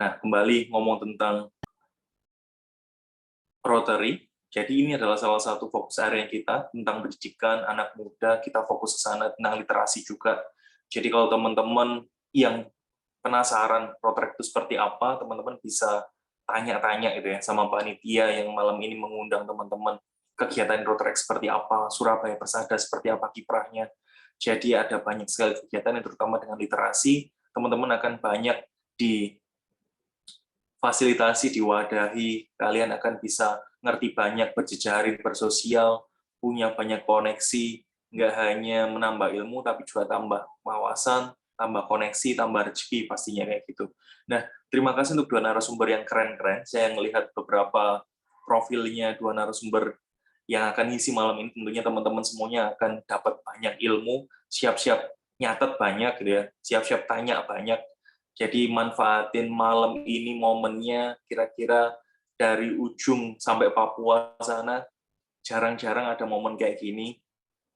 Nah, kembali ngomong tentang Rotary, jadi ini adalah salah satu fokus area kita tentang pendidikan anak muda, kita fokus ke sana tentang literasi juga. Jadi kalau teman-teman yang penasaran Rotary itu seperti apa, teman-teman bisa tanya-tanya gitu ya sama panitia yang malam ini mengundang teman-teman kegiatan Rotary seperti apa, Surabaya Persada seperti apa kiprahnya. Jadi ada banyak sekali kegiatan yang terutama dengan literasi, teman-teman akan banyak difasilitasi, diwadahi, kalian akan bisa ngerti banyak, berjejaring, bersosial, punya banyak koneksi, nggak hanya menambah ilmu, tapi juga tambah wawasan, tambah koneksi, tambah rezeki pastinya kayak gitu. Nah, terima kasih untuk dua narasumber yang keren-keren. Saya melihat beberapa profilnya dua narasumber yang akan ngisi malam ini. Tentunya teman-teman semuanya akan dapat banyak ilmu, siap-siap nyatet banyak gitu ya, siap-siap tanya banyak. Jadi manfaatin malam ini momennya, kira-kira dari ujung sampai Papua sana, jarang-jarang ada momen kayak gini.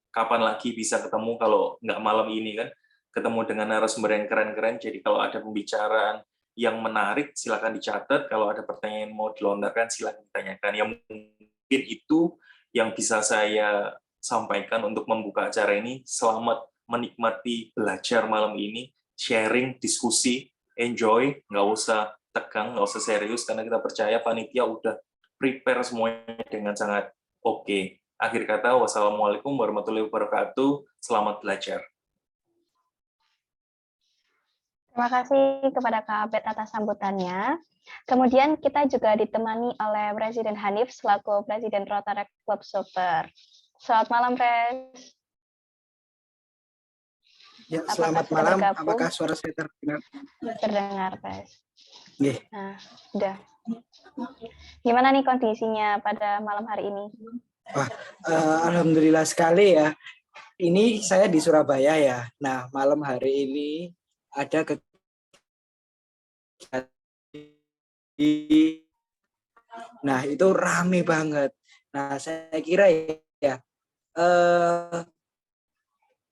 Kapan lagi bisa ketemu kalau nggak malam ini kan? Ketemu dengan narasumber yang keren-keren, jadi kalau ada pembicaraan yang menarik, silakan dicatat. Kalau ada pertanyaan yang mau dilontarkan, silakan ditanyakan. Yang mungkin itu yang bisa saya sampaikan untuk membuka acara ini. Selamat menikmati belajar malam ini, sharing, diskusi, enjoy, nggak usah tegang, nggak usah serius, karena kita percaya panitia udah prepare semuanya dengan sangat oke. Akhir kata, wassalamualaikum warahmatullahi wabarakatuh. Selamat belajar. Terima kasih kepada Kak Abed atas sambutannya. Kemudian kita juga ditemani oleh Presiden Hanif selaku Presiden Rotary Club Super. Selamat malam, Pres. Ya, selamat malam. Apakah suara saya terdengar? Terdengar, Pres. Yeah. Nah, udah. Gimana nih kondisinya pada malam hari ini? Wah, alhamdulillah sekali ya. Ini saya di Surabaya ya. Nah, malam hari ini ada kegiatan. Nah, itu rame banget. Nah, saya kira ya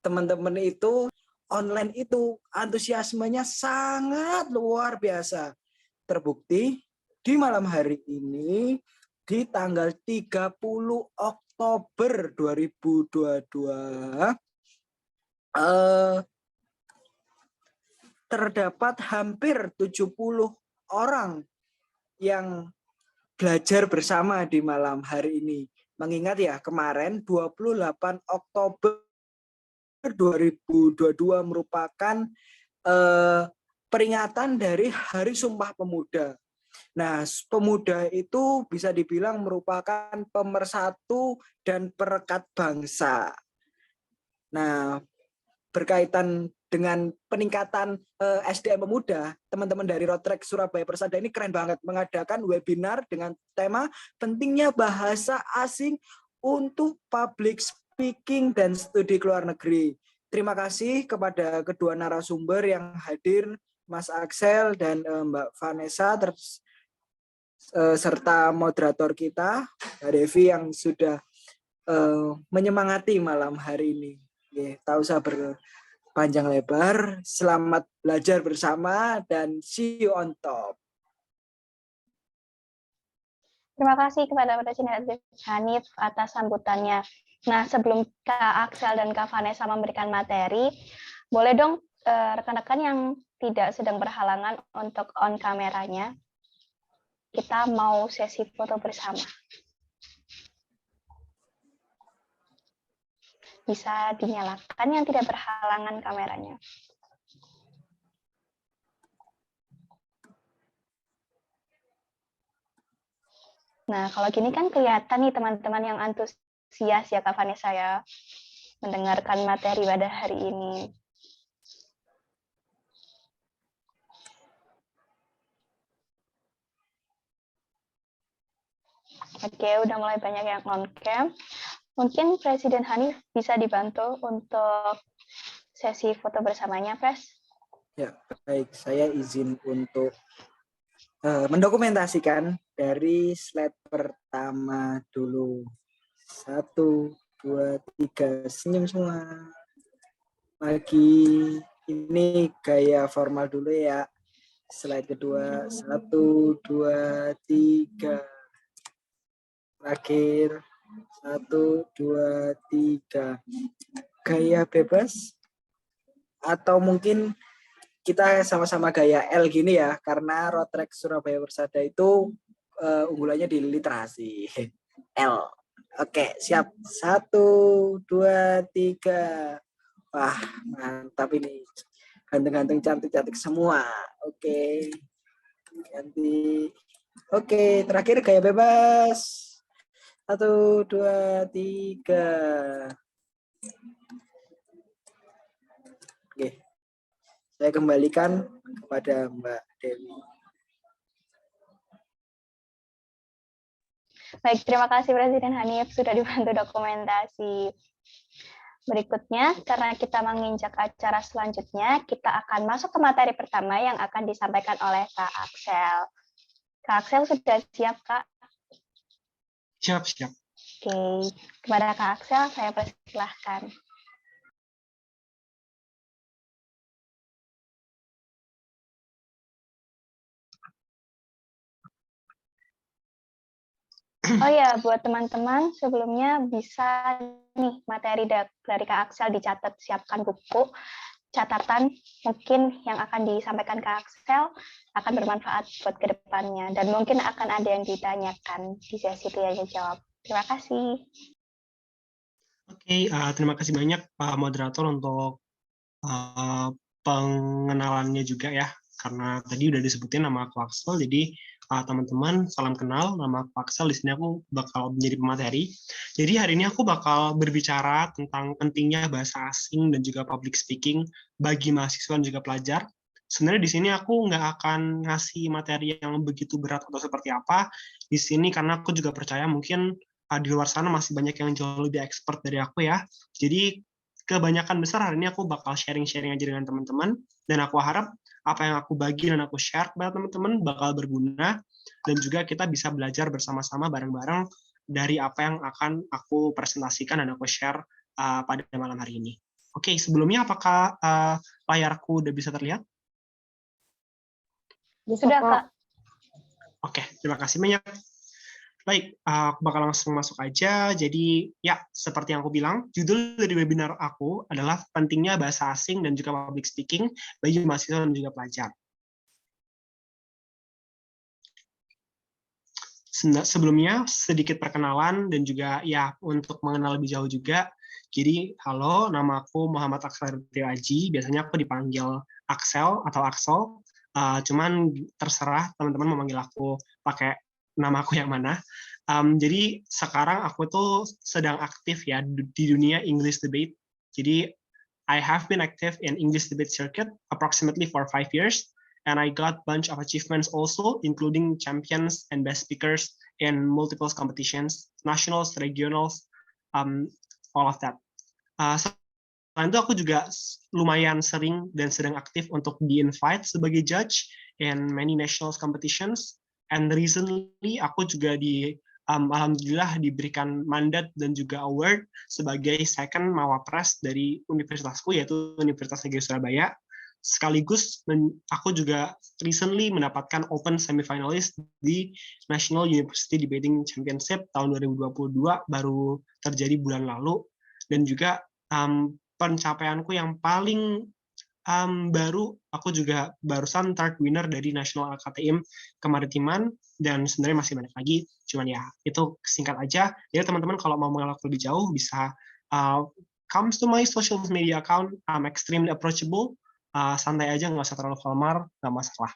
teman-teman itu online itu antusiasmenya sangat luar biasa. Terbukti di malam hari ini di tanggal 30 Oktober 2022 terdapat hampir 70 orang yang belajar bersama di malam hari ini. Mengingat ya kemarin 28 Oktober 2022 merupakan peringatan dari Hari Sumpah Pemuda. Nah, pemuda itu bisa dibilang merupakan pemersatu dan perekat bangsa. Nah, berkaitan dengan peningkatan SDM pemuda, teman-teman dari Rotary Surabaya Persada ini keren banget mengadakan webinar dengan tema pentingnya bahasa asing untuk public speaking dan studi ke luar negeri. Terima kasih kepada kedua narasumber yang hadir, Mas Axel dan Mbak Vanessa, serta moderator kita, Mbak Devi yang sudah menyemangati malam hari ini. Tak usah berpanjang lebar, selamat belajar bersama dan see you on top. Terima kasih kepada Presiden Hanif atas sambutannya. Nah, sebelum Kak Axel dan Kak Vanessa memberikan materi, boleh dong rekan-rekan yang tidak sedang berhalangan untuk on kameranya, kita mau sesi foto bersama. Bisa dinyalakan yang tidak berhalangan kameranya. Nah, kalau gini kan kelihatan nih teman-teman yang antusias ya Kak Vanessa ya, mendengarkan materi pada hari ini. Oke, udah mulai banyak yang on cam. Mungkin Presiden Hanif bisa dibantu untuk sesi foto bersamanya, Pres? Ya, baik. Saya izin untuk mendokumentasikan dari slide pertama dulu. 1, 2, 3, senyum semua. Lagi ini gaya formal dulu ya. Slide kedua, 1, 2, 3. Terakhir, 1, 2, 3. Gaya bebas, atau mungkin kita sama-sama gaya L gini ya, karena Road Track Surabaya Persada itu unggulannya di literasi. L. Oke, siap. 1, 2, 3. Wah, mantap ini. Ganteng-ganteng, cantik-cantik semua. Oke. Ganti. Oke, terakhir gaya bebas. 1, 2, 3. Oke. Saya kembalikan kepada Mbak Dewi. Baik, terima kasih Presiden Hanif sudah dibantu dokumentasi. Berikutnya, karena kita menginjak acara selanjutnya, kita akan masuk ke materi pertama yang akan disampaikan oleh Kak Axel. Kak Axel sudah siap, Kak? Siap, siap. Oke, kepada Kak Axel, saya persilahkan. Oh ya, buat teman-teman, sebelumnya bisa nih materi dari Kak Axel dicatat, siapkan buku, catatan mungkin yang akan disampaikan Kak Axel akan bermanfaat buat kedepannya, dan mungkin akan ada yang ditanyakan di sesi tanya jawab. Terima kasih. Oke, terima kasih banyak Pak Moderator untuk pengenalannya juga ya, karena tadi udah disebutin nama aku Axel, jadi teman-teman salam kenal, nama aku Axel, di sini aku bakal menjadi pemateri. Jadi hari ini aku bakal berbicara tentang pentingnya bahasa asing dan juga public speaking bagi mahasiswa dan juga pelajar. Sebenarnya di sini aku nggak akan ngasih materi yang begitu berat atau seperti apa di sini, karena aku juga percaya mungkin di luar sana masih banyak yang jauh lebih expert dari aku ya. Jadi kebanyakan besar hari ini aku bakal sharing-sharing aja dengan teman-teman, dan aku harap apa yang aku bagi dan aku share kepada teman-teman bakal berguna, dan juga kita bisa belajar bersama-sama bareng-bareng dari apa yang akan aku presentasikan dan aku share pada malam hari ini. Oke, sebelumnya apakah layarku udah bisa terlihat? Sudah, Kak. Oke, terima kasih banyak. Baik, aku bakal langsung masuk aja. Jadi, ya, seperti yang aku bilang, judul dari webinar aku adalah pentingnya bahasa asing dan juga public speaking bagi mahasiswa dan juga pelajar. Sebelumnya, sedikit perkenalan dan juga ya untuk mengenal lebih jauh juga. Jadi, halo, nama aku Muhammad Axel Aji. Biasanya aku dipanggil Axel atau Axel. Cuman terserah teman-teman mau manggil aku pakai nama aku yang mana. Jadi sekarang aku tuh sedang aktif ya di dunia English debate. Jadi I have been active in English debate circuit approximately for 5 years, and I got bunch of achievements also, including champions and best speakers in multiple competitions, nationals, regionals, all of that. Selain itu aku juga lumayan sering dan sedang aktif untuk di-invite sebagai judge in many national competitions, and recently aku juga alhamdulillah diberikan mandat dan juga award sebagai second mawapres dari universitasku, yaitu Universitas Negeri Surabaya. Sekaligus aku juga recently mendapatkan open semifinalist di National University Debating Championship tahun 2022, baru terjadi bulan lalu. Dan juga pencapaianku yang paling baru, aku juga barusan third winner dari National KTIM Kemaritiman, dan sebenarnya masih banyak lagi, cuman ya itu singkat aja. Jadi teman-teman kalau mau mengenal lebih jauh bisa comes to my social media account. I'm extremely approachable, santai aja, nggak usah terlalu formal, nggak masalah.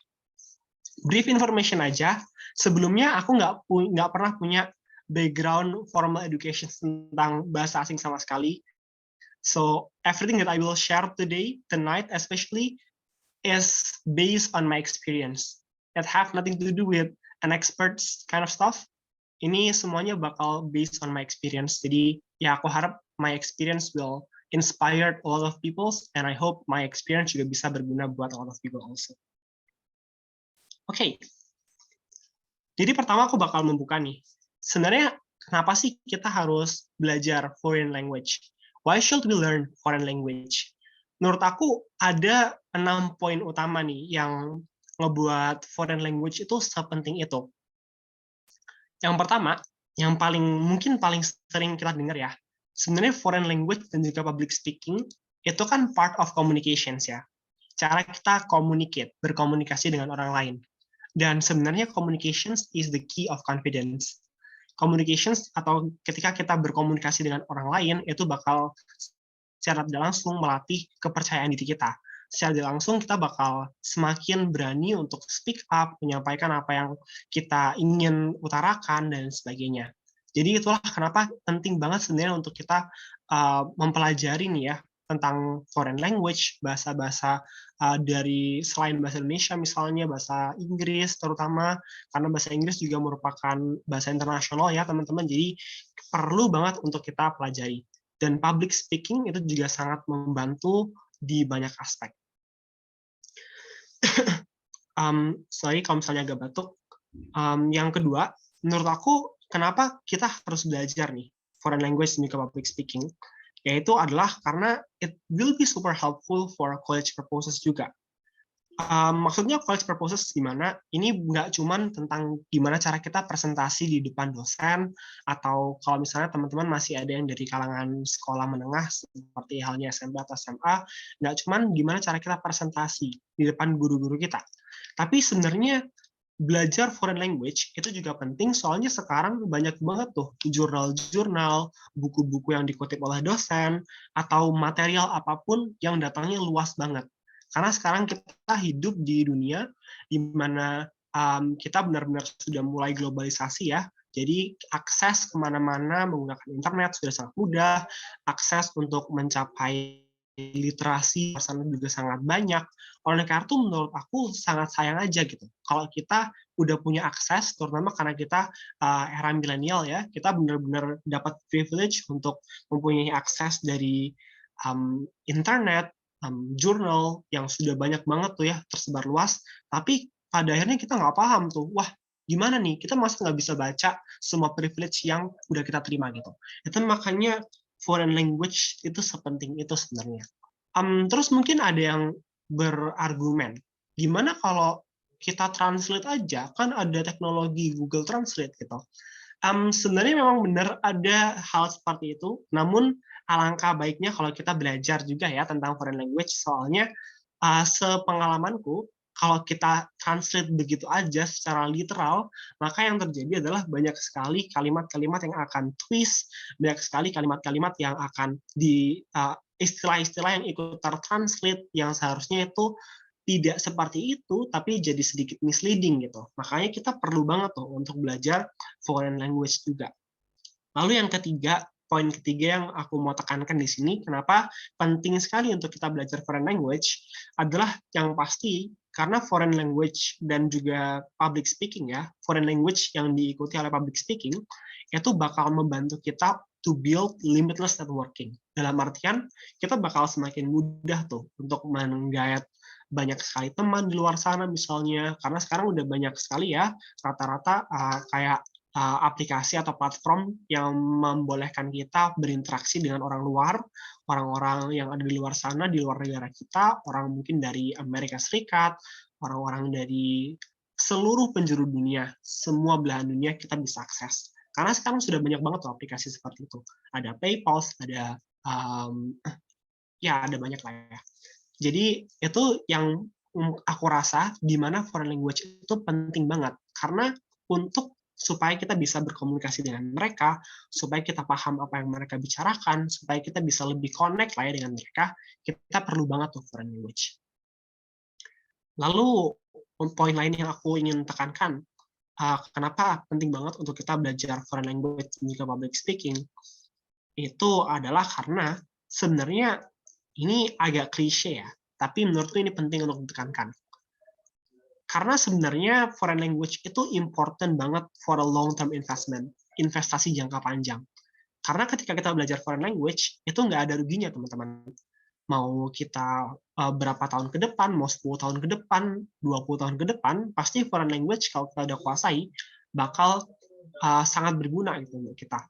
Brief information aja, sebelumnya aku nggak pernah punya background formal education tentang bahasa asing sama sekali. So everything that I will share tonight especially, is based on my experience. It have nothing to do with an experts kind of stuff. Ini semuanya bakal based on my experience. Jadi ya aku harap my experience will inspire a lot of people, and I hope my experience juga bisa berguna buat a lot of people also. Oke. Jadi pertama aku bakal membuka nih. Sebenarnya kenapa sih kita harus belajar foreign language? Why should we learn foreign language? Menurut aku ada 6 poin utama nih yang ngebuat foreign language itu sepenting itu? Yang pertama, yang mungkin paling sering kita dengar ya, sebenarnya foreign language dan juga public speaking itu kan part of communications ya. Cara kita berkomunikasi dengan orang lain. Dan sebenarnya communications is the key of confidence. Communications atau ketika kita berkomunikasi dengan orang lain itu bakal secara tidak langsung melatih kepercayaan diri kita. Secara tidak langsung kita bakal semakin berani untuk speak up, menyampaikan apa yang kita ingin utarakan, dan sebagainya. Jadi itulah kenapa penting banget sebenarnya untuk kita mempelajari nih ya tentang foreign language, bahasa-bahasa dari selain bahasa Indonesia misalnya, bahasa Inggris terutama, karena bahasa Inggris juga merupakan bahasa internasional ya teman-teman, jadi perlu banget untuk kita pelajari. Dan public speaking itu juga sangat membantu di banyak aspek. Sorry kalau misalnya agak batuk. Yang kedua, menurut aku, kenapa kita harus belajar nih foreign language dan juga public speaking? Yaitu adalah karena it will be super helpful for college purposes juga. Maksudnya college purposes gimana? Ini nggak cuman tentang gimana cara kita presentasi di depan dosen, atau kalau misalnya teman-teman masih ada yang dari kalangan sekolah menengah seperti halnya SMP atau SMA, nggak cuman gimana cara kita presentasi di depan guru-guru kita. Tapi sebenarnya belajar foreign language itu juga penting, soalnya sekarang banyak banget tuh jurnal-jurnal, buku-buku yang dikutip oleh dosen, atau material apapun yang datangnya luas banget. Karena sekarang kita hidup di dunia di mana kita benar-benar sudah mulai globalisasi ya. Jadi akses kemana-mana menggunakan internet sudah sangat mudah, akses untuk mencapai literasi sana juga sangat banyak. Oleh karena itu menurut aku sangat sayang aja gitu. Kalau kita udah punya akses, terutama karena kita era milenial ya, kita benar-benar dapat privilege untuk mempunyai akses dari internet, jurnal yang sudah banyak banget tuh ya tersebar luas, tapi pada akhirnya kita nggak paham tuh, wah gimana nih, kita masih nggak bisa baca semua privilege yang udah kita terima gitu. Itu makanya foreign language itu sepenting itu sebenarnya. Terus mungkin ada yang berargumen, gimana kalau kita translate aja, kan ada teknologi Google Translate gitu. Sebenarnya memang benar ada hal seperti itu, namun alangkah baiknya kalau kita belajar juga ya tentang foreign language, soalnya sepengalamanku, kalau kita translate begitu aja secara literal, maka yang terjadi adalah banyak sekali kalimat-kalimat yang akan twist, banyak sekali kalimat-kalimat yang akan istilah-istilah yang ikut tertranslate yang seharusnya itu tidak seperti itu, tapi jadi sedikit misleading gitu. Makanya kita perlu banget tuh untuk belajar foreign language juga. Lalu yang ketiga, poin ketiga yang aku mau tekankan di sini, kenapa penting sekali untuk kita belajar foreign language, adalah yang pasti, karena foreign language dan juga public speaking ya, foreign language yang diikuti oleh public speaking, itu bakal membantu kita to build limitless networking. Dalam artian, kita bakal semakin mudah tuh untuk menggait banyak sekali teman di luar sana misalnya, karena sekarang udah banyak sekali ya, rata-rata kayak aplikasi atau platform yang membolehkan kita berinteraksi dengan orang luar, orang-orang yang ada di luar sana, di luar negara kita, orang mungkin dari Amerika Serikat, orang-orang dari seluruh penjuru dunia, semua belahan dunia kita bisa akses. Karena sekarang sudah banyak banget tuh aplikasi seperti itu. Ada PayPal, ada ya ada banyak lah ya. Jadi itu yang aku rasa di mana foreign language itu penting banget, karena supaya kita bisa berkomunikasi dengan mereka, supaya kita paham apa yang mereka bicarakan, supaya kita bisa lebih connect lah ya dengan mereka, kita perlu banget tuh foreign language. Lalu poin lain yang aku ingin tekankan, kenapa penting banget untuk kita belajar foreign language dan juga public speaking, itu adalah karena sebenarnya ini agak klise ya, tapi menurutku ini penting untuk ditekankan. Karena sebenarnya foreign language itu important banget for a long-term investment, investasi jangka panjang. Karena ketika kita belajar foreign language, itu nggak ada ruginya, teman-teman. Mau kita berapa tahun ke depan, mau 10 tahun ke depan, 20 tahun ke depan, pasti foreign language kalau kita udah kuasai, bakal sangat berguna gitu untuk kita.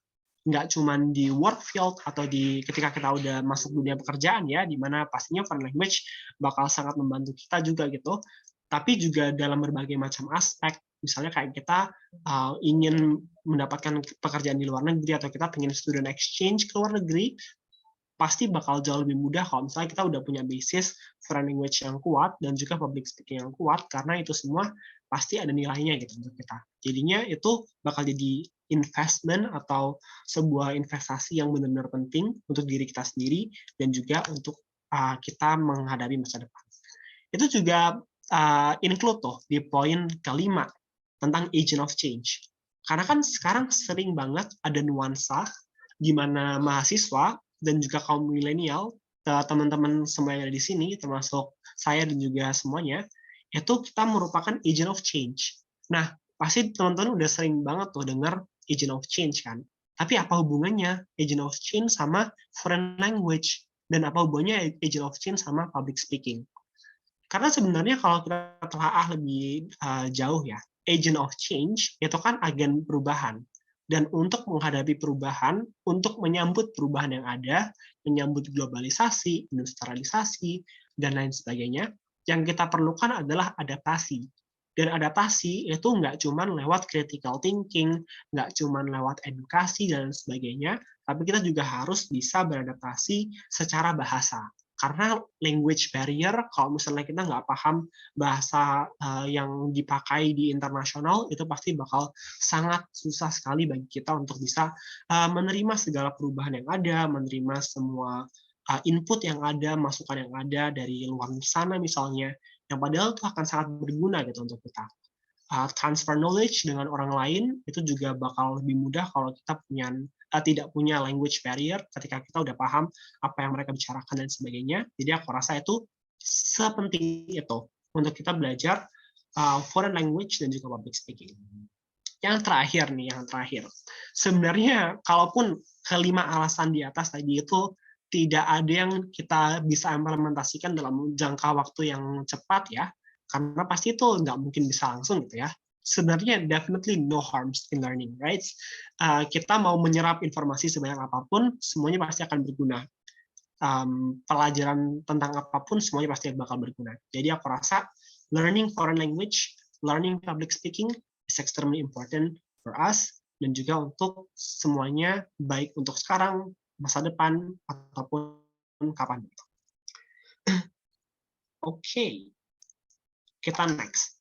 Nggak cuma di work field atau ketika kita udah masuk dunia pekerjaan ya, di mana pastinya foreign language bakal sangat membantu kita juga gitu. tapi juga dalam berbagai macam aspek. Misalnya kayak kita ingin mendapatkan pekerjaan di luar negeri atau kita pengen student exchange ke luar negeri, pasti bakal jauh lebih mudah kalau misalnya kita udah punya basis foreign language yang kuat dan juga public speaking yang kuat, karena itu semua pasti ada nilainya gitu untuk kita. Jadinya itu bakal jadi investment atau sebuah investasi yang benar-benar penting untuk diri kita sendiri dan juga untuk kita menghadapi masa depan. Itu juga include tuh di poin kelima tentang agent of change. Karena kan sekarang sering banget ada nuansa di mana mahasiswa dan juga kaum milenial, teman-teman semua yang ada di sini, termasuk saya dan juga semuanya, itu kita merupakan agent of change. Nah, pasti teman-teman udah sering banget tuh dengar agent of change kan. Tapi apa hubungannya agent of change sama foreign language? Dan apa hubungannya agent of change sama public speaking? Karena sebenarnya kalau kita telah lebih jauh ya, agent of change itu kan agen perubahan. Dan untuk menghadapi perubahan, untuk menyambut perubahan yang ada, menyambut globalisasi, industrialisasi, dan lain sebagainya, yang kita perlukan adalah adaptasi. Dan adaptasi itu nggak cuma lewat critical thinking, nggak cuma lewat edukasi, dan sebagainya, tapi kita juga harus bisa beradaptasi secara bahasa. Karena language barrier, kalau misalnya kita nggak paham bahasa yang dipakai di internasional, itu pasti bakal sangat susah sekali bagi kita untuk bisa menerima segala perubahan yang ada, menerima semua input yang ada, masukan yang ada dari luar sana misalnya, yang padahal itu akan sangat berguna gitu untuk kita. Transfer knowledge dengan orang lain itu juga bakal lebih mudah kalau kita tidak punya language barrier ketika kita udah paham apa yang mereka bicarakan dan sebagainya. Jadi aku rasa itu sepenting itu untuk kita belajar foreign language dan juga public speaking. Yang terakhir. Sebenarnya kalaupun kelima alasan di atas tadi itu tidak ada yang kita bisa implementasikan dalam jangka waktu yang cepat ya, karena pasti itu nggak mungkin bisa langsung gitu ya. Sebenarnya definitely no harms in learning, right? Kita mau menyerap informasi sebanyak apapun, semuanya pasti akan berguna. Pelajaran tentang apapun, semuanya pasti bakal berguna. Jadi aku rasa learning foreign language, learning public speaking is extremely important for us, dan juga untuk semuanya, baik untuk sekarang, masa depan, ataupun kapan. Oke, kita next.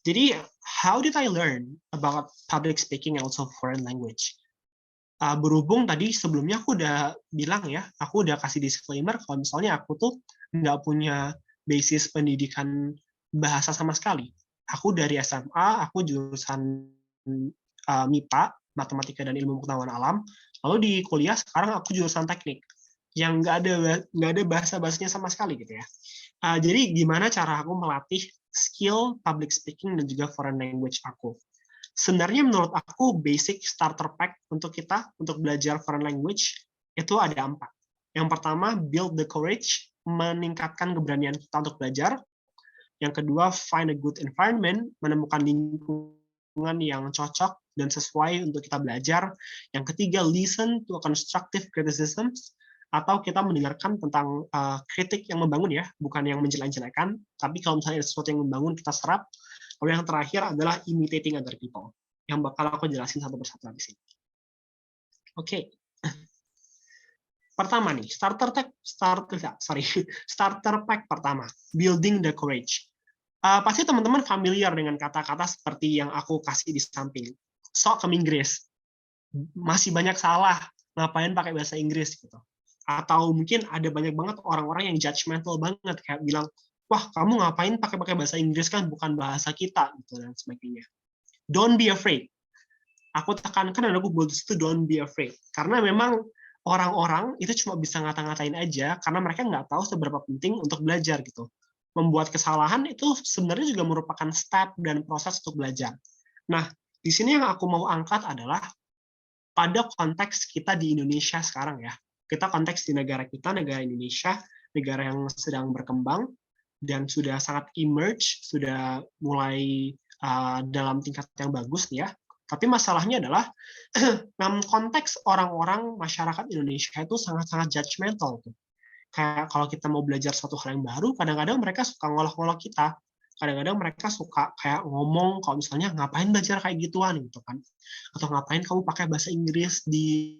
Jadi, how did I learn about public speaking and also foreign language? Berhubung tadi sebelumnya aku udah bilang ya, aku udah kasih disclaimer kalau misalnya aku tuh nggak punya basis pendidikan bahasa sama sekali. Aku dari SMA, aku jurusan MIPA, Matematika dan Ilmu Pengetahuan Alam. Lalu di kuliah sekarang aku jurusan teknik, yang nggak ada bahasa-bahasanya sama sekali gitu ya. Jadi gimana cara aku melatih skill public speaking dan juga foreign language aku? Sebenarnya menurut aku basic starter pack untuk kita untuk belajar foreign language itu ada 4. Yang pertama, build the courage, meningkatkan keberanian kita untuk belajar. Yang kedua, find a good environment, menemukan lingkungan yang cocok dan sesuai untuk kita belajar. Yang ketiga, listen to constructive criticisms, atau kita mendengarkan tentang kritik yang membangun ya, bukan yang menjelek-jelekan, tapi kalau misalnya ada sesuatu yang membangun, kita serap. Lalu yang terakhir adalah imitating other people, yang bakal aku jelasin satu persatu di sini. Oke. Pertama nih, starter pack pertama, building the courage. Pasti teman-teman familiar dengan kata-kata seperti yang aku kasih di samping. Sok ke Inggris, masih banyak salah, ngapain pakai bahasa Inggris gitu. Atau mungkin ada banyak banget orang-orang yang judgmental banget, kayak bilang, wah kamu ngapain pakai bahasa Inggris, kan bukan bahasa kita, gitu dan sebagainya. Don't be afraid. Aku tekankan dan aku buat itu don't be afraid. Karena memang orang-orang itu cuma bisa ngata-ngatain aja, karena mereka nggak tahu seberapa penting untuk belajar gitu. Membuat kesalahan itu sebenarnya juga merupakan step dan proses untuk belajar. Nah, di sini yang aku mau angkat adalah pada konteks kita di Indonesia sekarang ya. Kita konteks di negara kita, negara Indonesia, negara yang sedang berkembang dan sudah sangat emerge, sudah mulai dalam tingkat yang bagus ya. Tapi masalahnya adalah dalam konteks orang-orang masyarakat Indonesia itu sangat-sangat judgmental. Kayak kalau kita mau belajar suatu hal yang baru, kadang-kadang mereka suka ngolok-ngolok kita. kadang-kadang mereka suka kayak ngomong kalau misalnya ngapain belajar kayak gituan gitu kan, atau ngapain kamu pakai bahasa Inggris di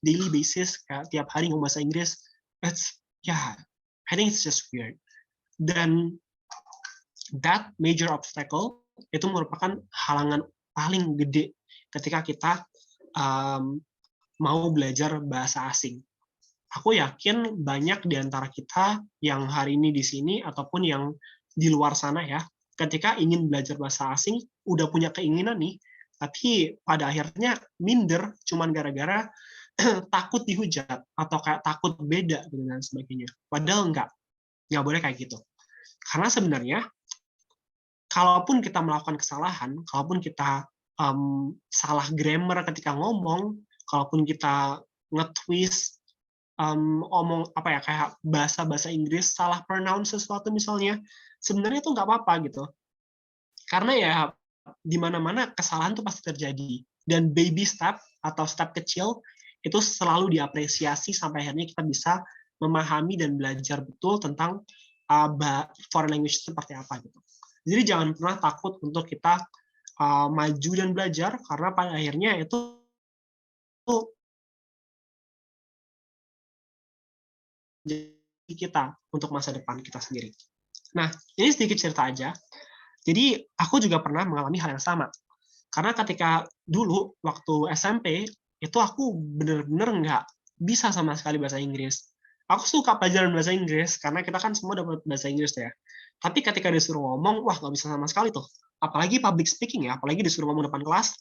daily basis kayak tiap hari ngomong bahasa Inggris. I think it's just weird. Dan that major obstacle itu merupakan halangan paling gede ketika kita mau belajar bahasa asing. Aku yakin banyak di antara kita yang hari ini di sini ataupun yang di luar sana ya, ketika ingin belajar bahasa asing, udah punya keinginan nih, tapi pada akhirnya minder cuman gara-gara takut dihujat atau kayak takut beda dan sebagainya. Padahal nggak boleh kayak gitu. Karena sebenarnya kalaupun kita melakukan kesalahan, kalaupun kita salah grammar ketika ngomong, kalaupun kita nge-twist omong kayak bahasa Inggris salah pronounce sesuatu misalnya, sebenarnya itu nggak apa-apa gitu. Karena ya di mana-mana kesalahan itu pasti terjadi, dan baby step atau step kecil itu selalu diapresiasi sampai akhirnya kita bisa memahami dan belajar betul tentang foreign language seperti apa gitu. Jadi jangan pernah takut untuk kita maju dan belajar, karena pada akhirnya itu kita untuk masa depan kita sendiri. Nah, ini sedikit cerita aja. Jadi, aku juga pernah mengalami hal yang sama. Karena ketika dulu, waktu SMP, itu aku bener-bener nggak bisa sama sekali bahasa Inggris. Aku suka pelajaran bahasa Inggris, karena kita kan semua dapat bahasa Inggris ya. Tapi ketika disuruh ngomong, wah nggak bisa sama sekali tuh. Apalagi public speaking ya, apalagi disuruh ngomong depan kelas,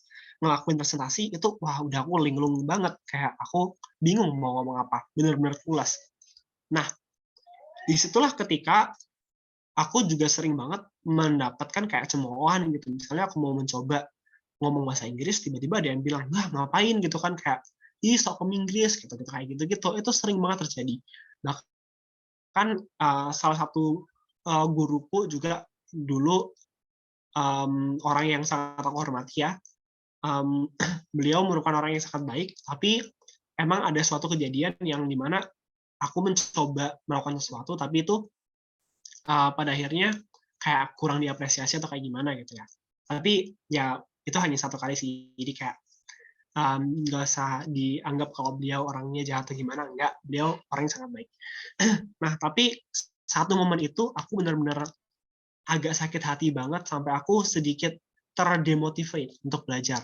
ngelakuin presentasi, itu wah udah aku linglung banget. Kayak aku bingung mau ngomong apa, bener-bener pulas. Nah, disitulah ketika aku juga sering banget mendapatkan kayak cemoohan gitu. Misalnya aku mau mencoba ngomong bahasa Inggris, tiba-tiba ada yang bilang, "Lah, ngapain?" gitu kan, kayak, "Ih, sok Inggris," gitu, kayak gitu-gitu. Itu sering banget terjadi. Bahkan salah satu guruku juga dulu orang yang sangat aku hormati ya. Beliau merupakan orang yang sangat baik, tapi emang ada suatu kejadian yang dimana aku mencoba melakukan sesuatu, tapi itu pada akhirnya kayak kurang diapresiasi atau kayak gimana gitu ya. Tapi ya itu hanya satu kali sih, jadi kayak nggak usah dianggap kalau beliau orangnya jahat atau gimana, enggak, beliau orang yang sangat baik. Nah, tapi satu momen itu aku benar-benar agak sakit hati banget sampai aku sedikit terdemotivate untuk belajar.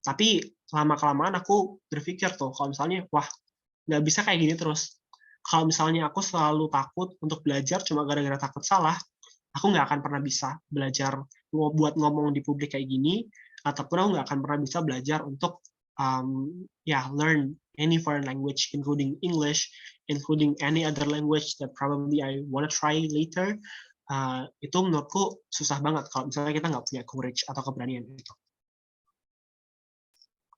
Tapi lama-kelamaan aku berpikir tuh, kalau misalnya, wah, nggak bisa kayak gini terus. Kalau misalnya aku selalu takut untuk belajar cuma gara-gara takut salah, aku nggak akan pernah bisa belajar buat ngomong di publik kayak gini, ataupun aku nggak akan pernah bisa belajar untuk learn any foreign language, including English, including any other language that probably I wanna try later. Itu menurutku susah banget kalau misalnya kita nggak punya courage atau keberanian itu.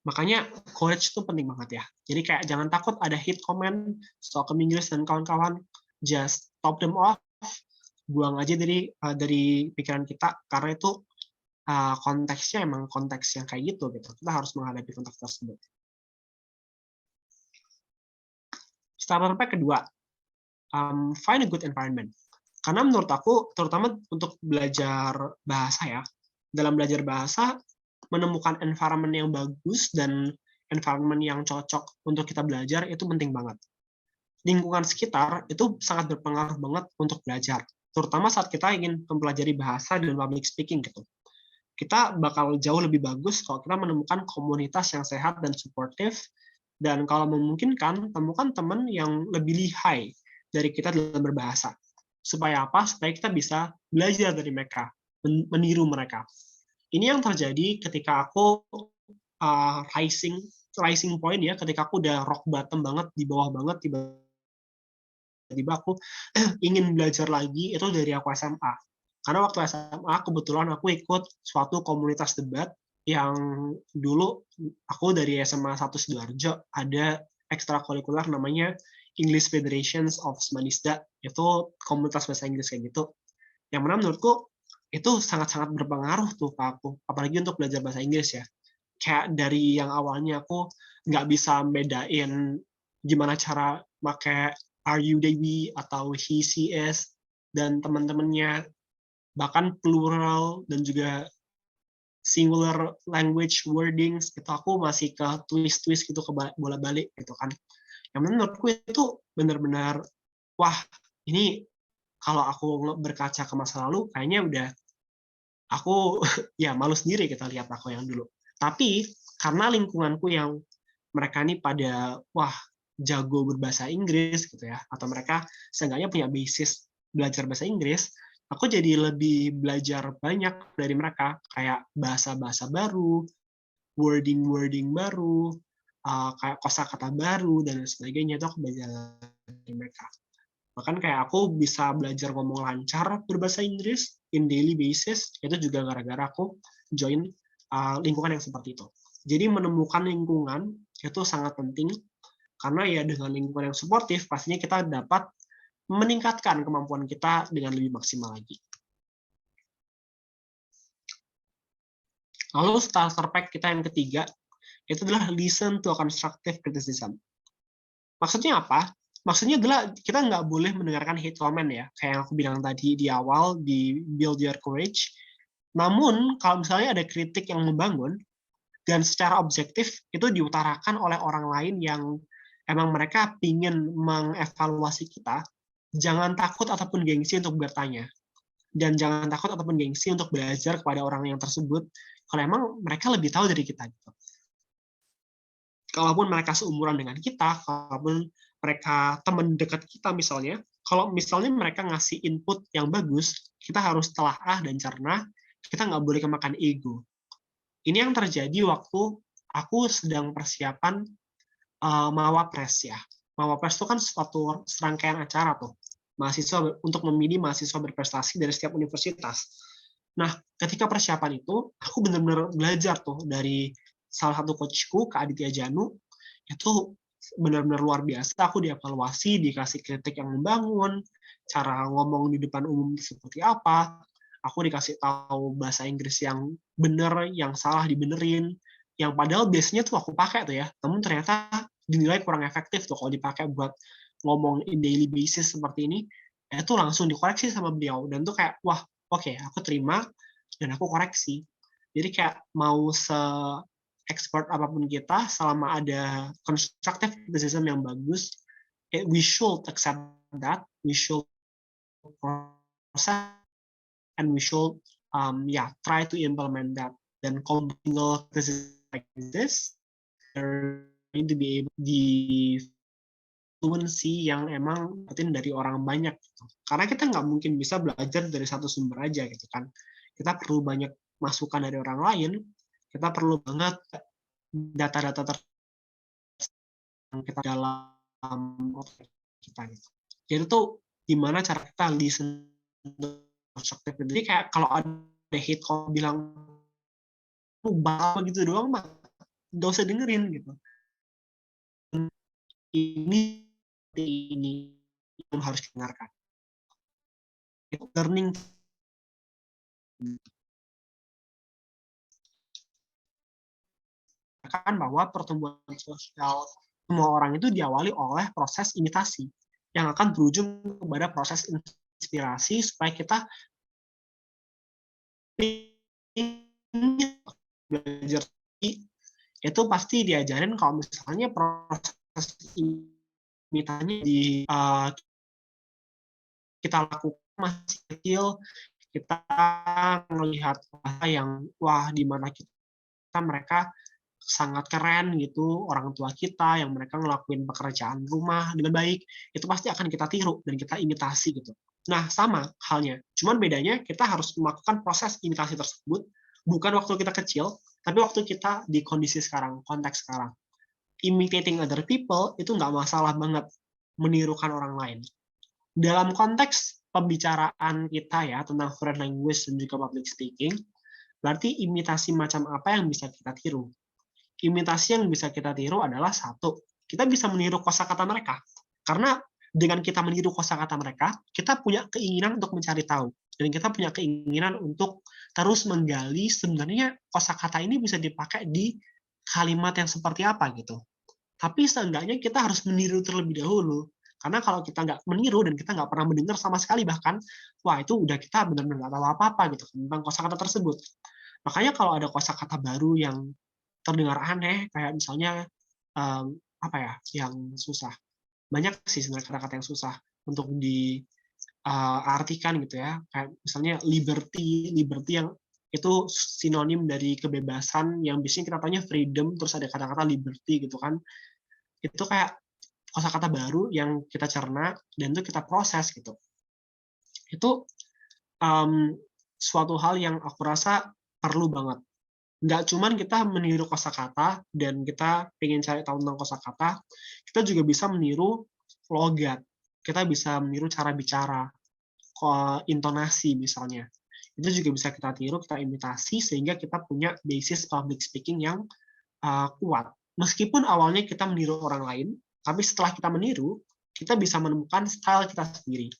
Makanya courage itu penting banget ya. Jadi kayak jangan takut ada hate comment soal Inggris dan kawan-kawan, just stop them off, buang aja dari pikiran kita, karena itu konteksnya emang konteks yang kayak gitu. Kita harus menghadapi konteks tersebut. Step kedua, find a good environment. Karena menurut aku, terutama untuk belajar bahasa ya, dalam belajar bahasa, menemukan environment yang bagus dan environment yang cocok untuk kita belajar itu penting banget. Lingkungan sekitar itu sangat berpengaruh banget untuk belajar, terutama saat kita ingin mempelajari bahasa dan public speaking gitu. Kita bakal jauh lebih bagus kalau kita menemukan komunitas yang sehat dan suportif, dan kalau memungkinkan, temukan teman yang lebih lihai dari kita dalam berbahasa. Supaya apa? Supaya kita bisa belajar dari mereka, meniru mereka. Ini yang terjadi ketika aku rising point ya, ketika aku udah rock bottom banget, di bawah banget, tiba-tiba aku ingin belajar lagi, itu dari aku SMA. Karena waktu SMA, kebetulan aku ikut suatu komunitas debat yang dulu aku dari SMA 1 Sidoarjo, ada ekstrakurikuler namanya English Federations of Semanista, itu komunitas bahasa Inggris kayak gitu. Yang mana menurutku itu sangat-sangat berpengaruh tuh ke aku, apalagi untuk belajar bahasa Inggris ya. Kayak dari yang awalnya aku nggak bisa bedain gimana cara pakai are you, they, we, atau he, she, is, dan teman-temannya bahkan plural dan juga singular language wordings itu aku masih ke twist gitu, ke bola-balik gitu kan. Yang menurutku itu benar-benar wah, ini kalau aku berkaca ke masa lalu kayaknya udah aku ya malu sendiri kita lihat aku yang dulu. Tapi karena lingkunganku yang mereka ini pada wah jago berbahasa Inggris gitu ya, atau mereka seenggaknya punya basis belajar bahasa Inggris, aku jadi lebih belajar banyak dari mereka, kayak bahasa-bahasa baru, wording-wording baru, kayak kosakata baru dan sebagainya, itu aku belajar dari mereka. Bahkan kayak aku bisa belajar ngomong lancar berbahasa Inggris in daily basis, itu juga gara-gara aku join lingkungan yang seperti itu. Jadi menemukan lingkungan itu sangat penting, karena ya dengan lingkungan yang suportif, pastinya kita dapat meningkatkan kemampuan kita dengan lebih maksimal lagi. Lalu starter pack kita yang ketiga, itu adalah listen to constructive criticism. Maksudnya apa? Maksudnya adalah kita nggak boleh mendengarkan hate comment ya, kayak yang aku bilang tadi di awal di Build Your Courage. Namun, kalau misalnya ada kritik yang membangun, dan secara objektif itu diutarakan oleh orang lain yang emang mereka ingin mengevaluasi kita, jangan takut ataupun gengsi untuk bertanya. Dan jangan takut ataupun gengsi untuk belajar kepada orang yang tersebut, kalau emang mereka lebih tahu dari kita. Gitu. Kalaupun mereka seumuran dengan kita, kalaupun mereka teman dekat kita misalnya, kalau misalnya mereka ngasih input yang bagus, kita harus telaah dan cerna, kita nggak boleh kemakan ego. Ini yang terjadi waktu aku sedang persiapan Mawapres ya. Mawapres itu kan suatu serangkaian acara tuh, mahasiswa untuk memilih mahasiswa berprestasi dari setiap universitas. Nah, ketika persiapan itu, aku benar-benar belajar tuh dari salah satu coachku, Kak Aditya Janu, itu benar-benar luar biasa. Aku dievaluasi, dikasih kritik yang membangun, cara ngomong di depan umum seperti apa, aku dikasih tahu bahasa Inggris yang benar, yang salah dibenerin, yang padahal biasanya tuh aku pakai tuh ya, namun ternyata dinilai kurang efektif tuh kalau dipakai buat ngomong in daily basis seperti ini, itu langsung dikoreksi sama beliau, dan tuh kayak, wah, oke, aku terima, dan aku koreksi. Jadi kayak mau se-expert apapun kita, selama ada constructive criticism yang bagus, we should accept that, we should process, and we should try to implement that. Dan kalau single criticism like this, they're going to be able di fluency yang emang dapetin dari orang banyak gitu. Karena kita nggak mungkin bisa belajar dari satu sumber aja gitu kan. Kita perlu banyak masukan dari orang lain, kita perlu banget data-data yang kita dalam otak kita gitu. Jadi tuh gimana cara kita listen constructive. Jadi kayak kalau ada hate kalau bilang bakal gitu doang mah nggak usah dengerin gitu. Ini yang harus didengarkan. Learning kan bahwa pertumbuhan sosial semua orang itu diawali oleh proses imitasi yang akan berujung kepada proses inspirasi supaya kita belajar itu pasti diajarin kalau misalnya proses imitasinya di kita lakukan masih kecil, kita melihat yang wah di mana kita mereka sangat keren gitu, orang tua kita yang mereka ngelakuin pekerjaan rumah dengan baik, itu pasti akan kita tiru dan kita imitasi gitu. Nah, sama halnya. Cuman bedanya kita harus melakukan proses imitasi tersebut bukan waktu kita kecil, tapi waktu kita di kondisi sekarang, konteks sekarang. Imitating other people itu nggak masalah banget menirukan orang lain. Dalam konteks pembicaraan kita ya tentang foreign language dan juga public speaking, berarti imitasi macam apa yang bisa kita tiru? Imitasi yang bisa kita tiru adalah satu, kita bisa meniru kosakata mereka. Karena dengan kita meniru kosakata mereka, kita punya keinginan untuk mencari tahu. Dan kita punya keinginan untuk terus menggali sebenarnya kosakata ini bisa dipakai di kalimat yang seperti apa gitu. Tapi seenggaknya kita harus meniru terlebih dahulu. Karena kalau kita nggak meniru dan kita nggak pernah mendengar sama sekali bahkan, wah itu udah kita benar-benar nggak tahu apa-apa gitu tentang kosakata tersebut. Makanya kalau ada kosakata baru yang terdengar aneh, kayak misalnya apa ya, yang susah. Banyak sih sebenarnya kata-kata yang susah untuk diartikan gitu ya. Kayak misalnya liberty yang itu sinonim dari kebebasan yang biasanya kita tanya freedom, terus ada kata-kata liberty gitu kan. Itu kayak kosakata baru yang kita cerna dan itu kita proses gitu. Itu suatu hal yang aku rasa perlu banget. Nggak cuman kita meniru kosakata dan kita pengen cari tahu tentang kosakata, kita juga bisa meniru logat. Kita bisa meniru cara bicara, intonasi misalnya. Itu juga bisa kita tiru, kita imitasi sehingga kita punya basis public speaking yang kuat. Meskipun awalnya kita meniru orang lain, tapi setelah kita meniru, kita bisa menemukan style kita sendiri.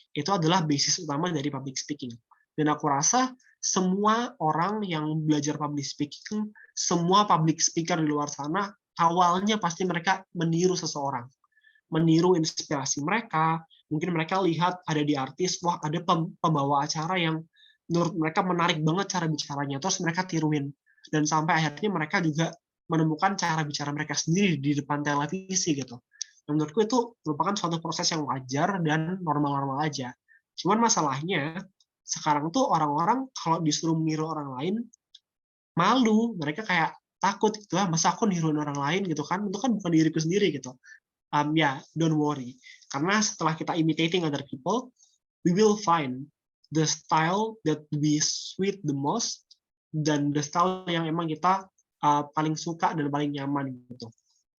Itu adalah basis utama dari public speaking. Dan aku rasa semua orang yang belajar public speaking, semua public speaker di luar sana, awalnya pasti mereka meniru seseorang. Meniru inspirasi mereka, mungkin mereka lihat ada di artis, wah ada pembawa acara yang menurut mereka menarik banget cara bicaranya, terus mereka tiruin. Dan sampai akhirnya mereka juga menemukan cara bicara mereka sendiri di depan televisi gitu. Dan menurutku itu merupakan suatu proses yang wajar dan normal-normal aja. Cuman masalahnya, sekarang tuh orang-orang kalau disuruh meniru orang lain, malu. Mereka kayak takut gitu, masa aku niruin orang lain gitu kan, itu kan bukan diriku sendiri gitu. Don't worry. Karena setelah kita imitating other people, we will find the style that we suit the most, dan the style yang emang kita paling suka dan paling nyaman gitu.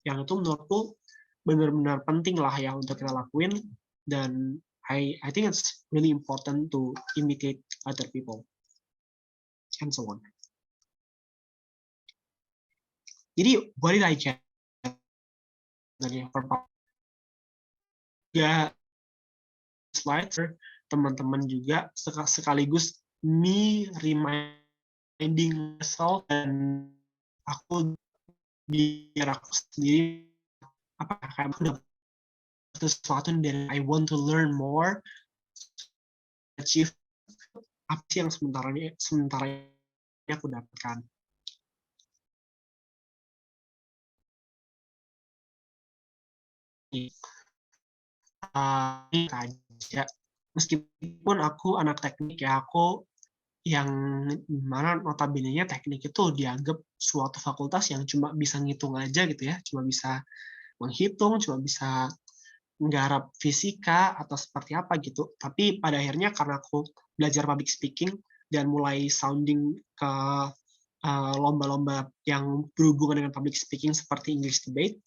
Yang itu menurutku benar-benar penting lah ya untuk kita lakuin, dan I think it's really important to imitate other people and so on. Jadi what did I get dari ya slides teman-teman juga sekaligus me reminding myself dan aku biar aku sendiri kayak aku dapat sesuatu dan I want to learn more, achieve apa sih yang sementara aku dapatkan. Aja meskipun aku anak teknik ya, aku yang mana notabene-nya teknik itu dianggap suatu fakultas yang cuma bisa ngitung aja gitu ya, cuma bisa menghitung, cuma bisa menggarap fisika atau seperti apa gitu. Tapi pada akhirnya karena aku belajar public speaking dan mulai sounding ke lomba-lomba yang berhubungan dengan public speaking seperti English debate,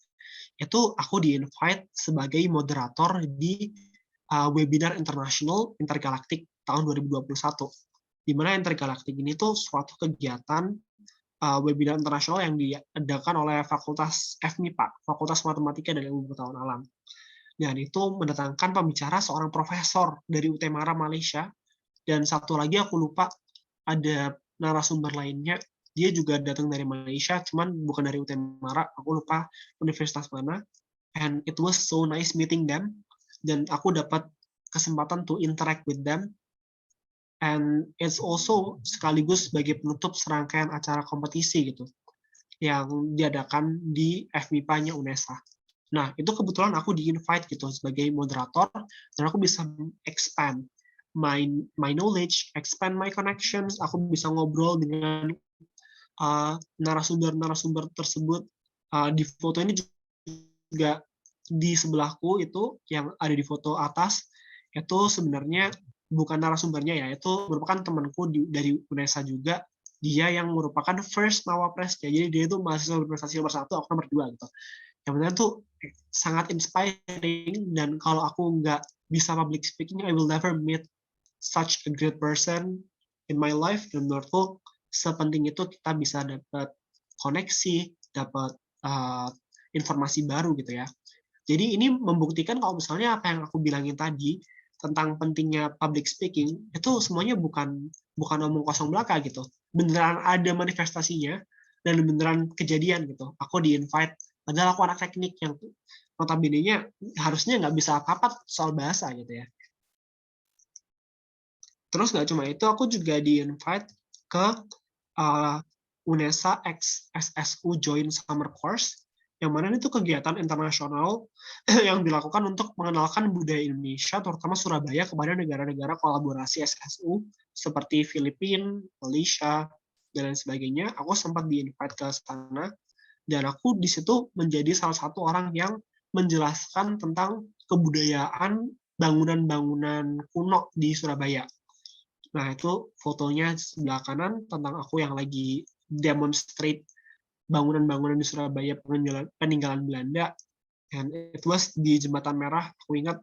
itu aku di-invite sebagai moderator di webinar internasional intergalaktik tahun 2021. Di mana intergalaktik ini tuh suatu kegiatan webinar internasional yang diadakan oleh Fakultas FMIPA, Fakultas Matematika dan Ilmu Pengetahuan Alam. Dan itu mendatangkan pembicara seorang profesor dari UT-Mara Malaysia, dan satu lagi aku lupa ada narasumber lainnya, dia juga datang dari Malaysia, cuman bukan dari UT-Mara, aku lupa universitas mana. And it was so nice meeting them, dan aku dapat kesempatan to interact with them. And it's also sekaligus sebagai penutup serangkaian acara kompetisi gitu yang diadakan di FMIPA-nya UNESA. Nah, itu kebetulan aku di-invite gitu sebagai moderator, dan aku bisa expand my knowledge, expand my connections, aku bisa ngobrol dengan narasumber tersebut. Di foto ini juga di sebelahku itu yang ada di foto atas, itu sebenarnya bukan narasumbernya ya, itu merupakan temanku dari UNESA juga, dia yang merupakan first Mawapres, jadi dia itu mahasiswa berprestasi nomor 1, aku nomor 2 gitu. Yang benar tuh sangat inspiring, dan kalau aku nggak bisa public speaking, I will never meet such a great person in my life. Dan menurutku sepenting itu kita bisa dapat koneksi, dapat informasi baru gitu ya. Jadi ini membuktikan kalau misalnya apa yang aku bilangin tadi tentang pentingnya public speaking, itu semuanya bukan omong kosong belaka gitu. Beneran ada manifestasinya dan beneran kejadian gitu. Aku di-invite, padahal aku anak teknik yang notabene-nya harusnya nggak bisa apa-apa soal bahasa gitu ya. Terus nggak cuma itu, aku juga di-invite ke UNESA X SSU Joint Summer Course, yang mana itu kegiatan internasional yang dilakukan untuk mengenalkan budaya Indonesia, terutama Surabaya, kepada negara-negara kolaborasi SSU seperti Filipina, Malaysia, dan lain sebagainya. Aku sempat di-invite ke sana, dan aku di situ menjadi salah satu orang yang menjelaskan tentang kebudayaan bangunan-bangunan kuno di Surabaya. Nah, itu fotonya sebelah kanan tentang aku yang lagi demonstrate bangunan-bangunan di Surabaya peninggalan Belanda. And it was di Jembatan Merah, aku ingat.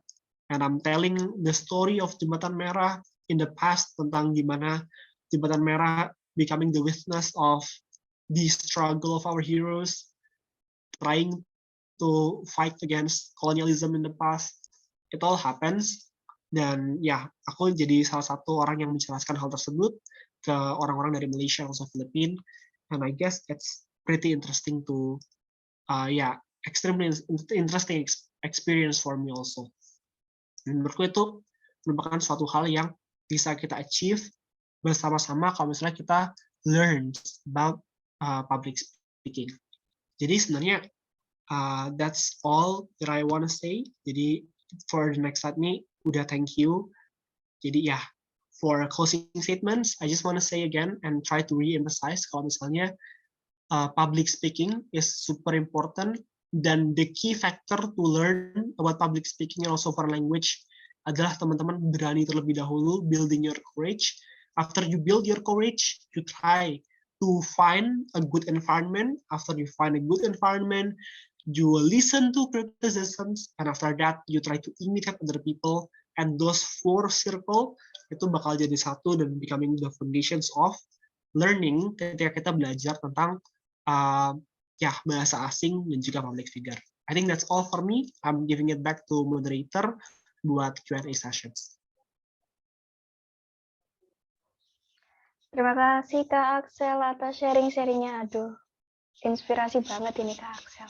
And I'm telling the story of Jembatan Merah in the past, tentang gimana Jembatan Merah becoming the witness of the struggle of our heroes, trying to fight against colonialism in the past. It all happens. Dan ya, aku jadi salah satu orang yang menjelaskan hal tersebut ke orang-orang dari Malaysia, also Filipina, and I guess it's pretty interesting to, extremely interesting experience for me also. Dan menurutku itu merupakan suatu hal yang bisa kita achieve bersama-sama kalau misalnya kita learn about public speaking. Jadi sebenarnya that's all that I want to say. Jadi for the next slide nih, udah thank you. Jadi ya, for closing statements, I just want to say again and try to re-emphasize kalau misalnya public speaking is super important, dan the key factor to learn about public speaking and also foreign language adalah teman-teman berani terlebih dahulu, building your courage. After you build your courage, you try to find a good environment. After you find a good environment, you listen to criticisms, and after that you try to imitate other people, and those 4 circle itu bakal jadi satu dan becoming the foundations of learning ketika kita belajar tentang bahasa asing dan juga public figure. I think that's all for me. I'm giving it back to moderator buat Q&A sessions. Terima kasih Kak Axel atas sharing-sharingnya. Aduh, inspirasi banget ini Kak Axel.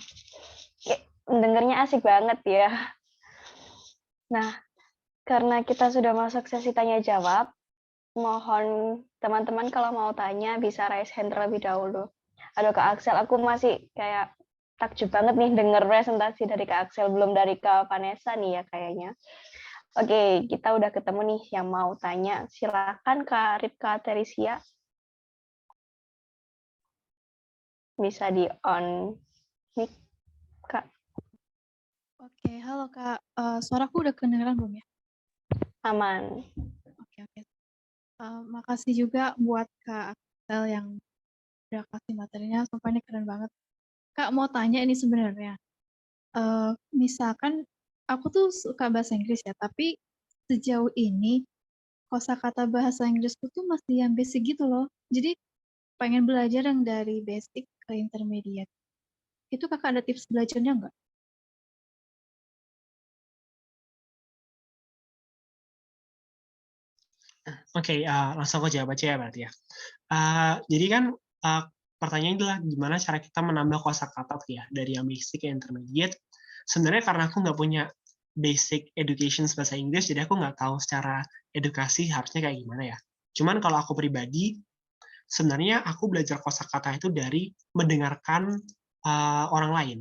Dengernya asik banget ya. Nah, karena kita sudah masuk sesi tanya jawab, mohon teman-teman kalau mau tanya bisa raise hand terlebih dahulu. Aduh Kak Axel, aku masih kayak takjub banget nih denger presentasi dari Kak Axel, belum dari Kak Vanessa nih ya kayaknya. Oke, kita udah ketemu nih yang mau tanya. Silakan Kak Ripka Teresia. Bisa di on mic, Kak. Oke, halo Kak. Suaraku udah kedengeran belum ya? Aman. Oke. Makasih juga buat Kak Axel yang udah kasih materinya, sumpah ini keren banget. Kak, mau tanya ini sebenarnya. Misalkan aku tuh suka bahasa Inggris ya, tapi sejauh ini kosakata bahasa Inggrisku tuh masih yang basic gitu loh. Jadi pengen belajar yang dari basic ke intermediate. Itu Kakak ada tips belajarnya nggak? Oke, langsung aku jawab aja ya berarti ya. Jadi kan pertanyaannya adalah gimana cara kita menambah kosakata ya dari yang basic ke intermediate. Sebenarnya karena aku nggak punya basic education bahasa Inggris, jadi aku nggak tahu secara edukasi harusnya kayak gimana ya. Cuman kalau aku pribadi, sebenarnya aku belajar kosakata itu dari mendengarkan orang lain.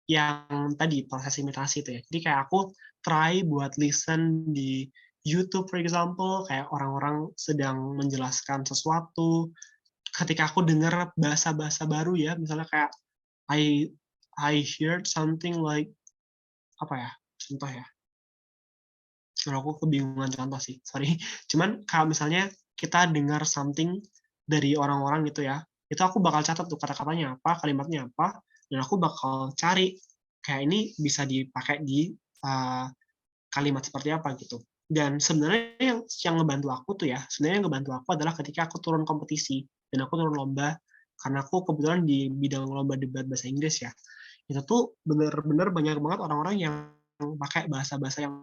Yang tadi proses imitasi itu ya. Jadi kayak aku try buat listen di YouTube, for example, kayak orang-orang sedang menjelaskan sesuatu. Ketika aku dengar bahasa-bahasa baru ya, misalnya kayak I heard something like apa ya? Contoh ya. Aku kebingungan contoh sih, sorry. Cuman kalau misalnya kita dengar something dari orang-orang gitu ya, itu aku bakal catat tuh kata-katanya apa, kalimatnya apa, dan aku bakal cari kayak ini bisa dipakai di kalimat seperti apa gitu. Dan sebenarnya yang ngebantu aku tuh ya, sebenarnya yang ngebantu aku adalah ketika aku turun kompetisi dan aku turun lomba, karena aku kebetulan di bidang lomba debat bahasa Inggris ya. Itu tuh bener-bener banyak banget orang-orang yang pakai bahasa-bahasa yang